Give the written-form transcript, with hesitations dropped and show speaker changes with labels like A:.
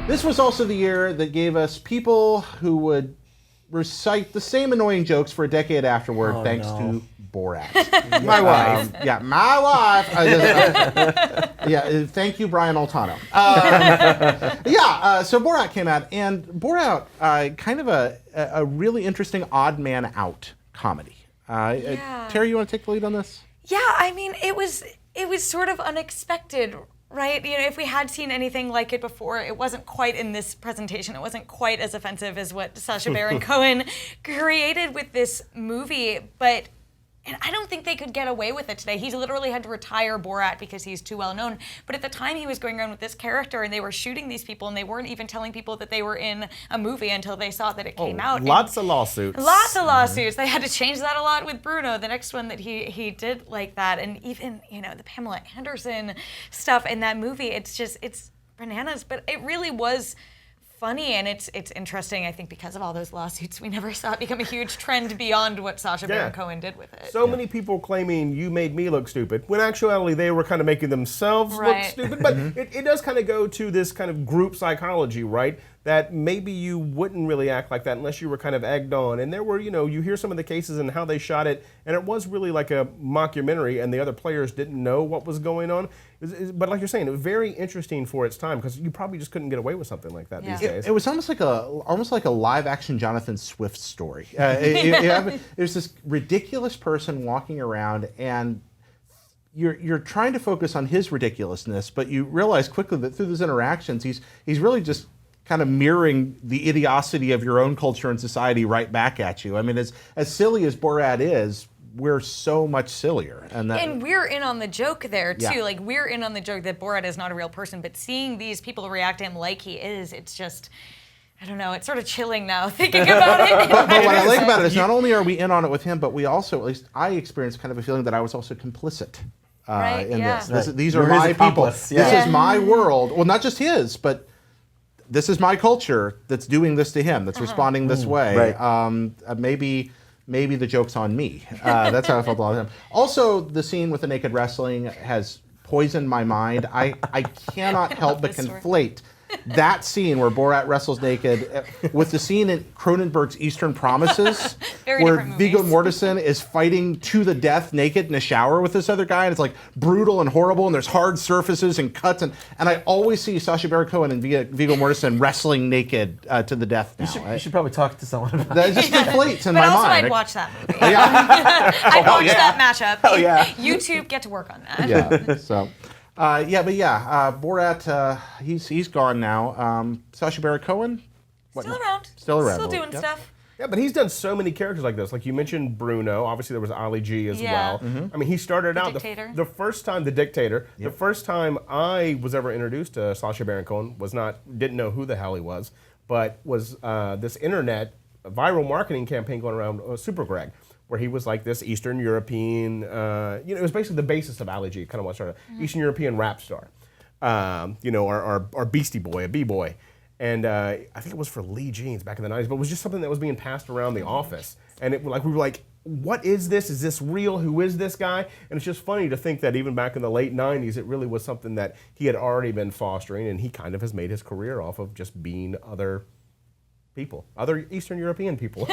A: This was also the year that gave us people who would recite the same annoying jokes for a decade afterward, thanks to Borat.
B: My wife.
A: My wife. Thank you, Brian Altano. So Borat came out, and Borat, kind of a really interesting odd man out comedy. Terry, you want to take the lead on this?
C: Yeah, I mean, it was sort of unexpected, right? You know, if we had seen anything like it before, it wasn't quite in this presentation. It wasn't quite as offensive as what Sacha Baron Cohen created with this movie, and I don't think they could get away with it today. He literally had to retire Borat because he's too well known. But at the time, he was going around with this character, and they were shooting these people, and they weren't even telling people that they were in a movie until they saw that it came out.
B: Lots of lawsuits.
C: Lots of lawsuits. They had to change that a lot with Bruno, the next one that he did like that. And even, the Pamela Anderson stuff in that movie, it's bananas. But it really was funny, and it's interesting, I think, because of all those lawsuits, we never saw it become a huge trend beyond what Sacha Baron Cohen did with it.
B: So many people claiming you made me look stupid, when actually they were kind of making themselves look stupid. But it does kind of go to this kind of group psychology, right? That maybe you wouldn't really act like that unless you were kind of egged on. And there were, you hear some of the cases and how they shot it, and it was really like a mockumentary, and the other players didn't know what was going on. But like you're saying, it was very interesting for its time, because you probably just couldn't get away with something like that these days.
A: It was almost like a live-action Jonathan Swift story. There's this ridiculous person walking around, and you're trying to focus on his ridiculousness, but you realize quickly that through those interactions, he's really just kind of mirroring the idiocy of your own culture and society right back at you. I mean, as silly as Borat is, we're so much sillier.
C: And we're in on the joke there, too.
A: Yeah.
C: Like, we're in on the joke that Borat is not a real person, but seeing these people react to him like he is, it's just, I don't know, it's sort of chilling now thinking about it.
A: But what I like about it is not only are we in on it with him, but we also, at least I experienced kind of a feeling that I was also complicit in this. These are my people. This is my world. Well, not just his, but this is my culture that's doing this to him, that's responding this way. Right. Maybe the joke's on me. That's how I felt a lot of the time. Also, the scene with the naked wrestling has poisoned my mind. I cannot help but conflate that scene where Borat wrestles naked with the scene in Cronenberg's Eastern Promises, where Viggo Mortensen is fighting to the death naked in a shower with this other guy, and it's like brutal and horrible, and there's hard surfaces and cuts, and I always see Sacha Baron Cohen and Viggo Mortensen wrestling naked to the death now.
D: You should probably talk to someone about
A: that. It just conflates in my mind.
C: But also, I'd watch that movie. I'd watch that matchup.
D: Oh, yeah.
C: YouTube, get to work on that.
A: Yeah, so... Borat, he's gone now. Sacha Baron Cohen?
C: Still around. Still doing stuff.
B: Yeah, but he's done so many characters like this. Like you mentioned Bruno. Obviously, there was Ali G as well. Mm-hmm. I mean, he started out the first time, the dictator. Yep. The first time I was ever introduced to Sacha Baron Cohen didn't know who the hell he was, but was this internet viral marketing campaign going around, Super Greg, where he was like this Eastern European, it was basically the basis of Ali G, kind of what started, Eastern European rap star, our Beastie Boy, a B-boy. And I think it was for Lee Jeans back in the 90s, but it was just something that was being passed around the office. And we were like, what is this? Is this real? Who is this guy? And it's just funny to think that even back in the late 90s, it really was something that he had already been fostering, and he kind of has made his career off of just being other people, other Eastern European people.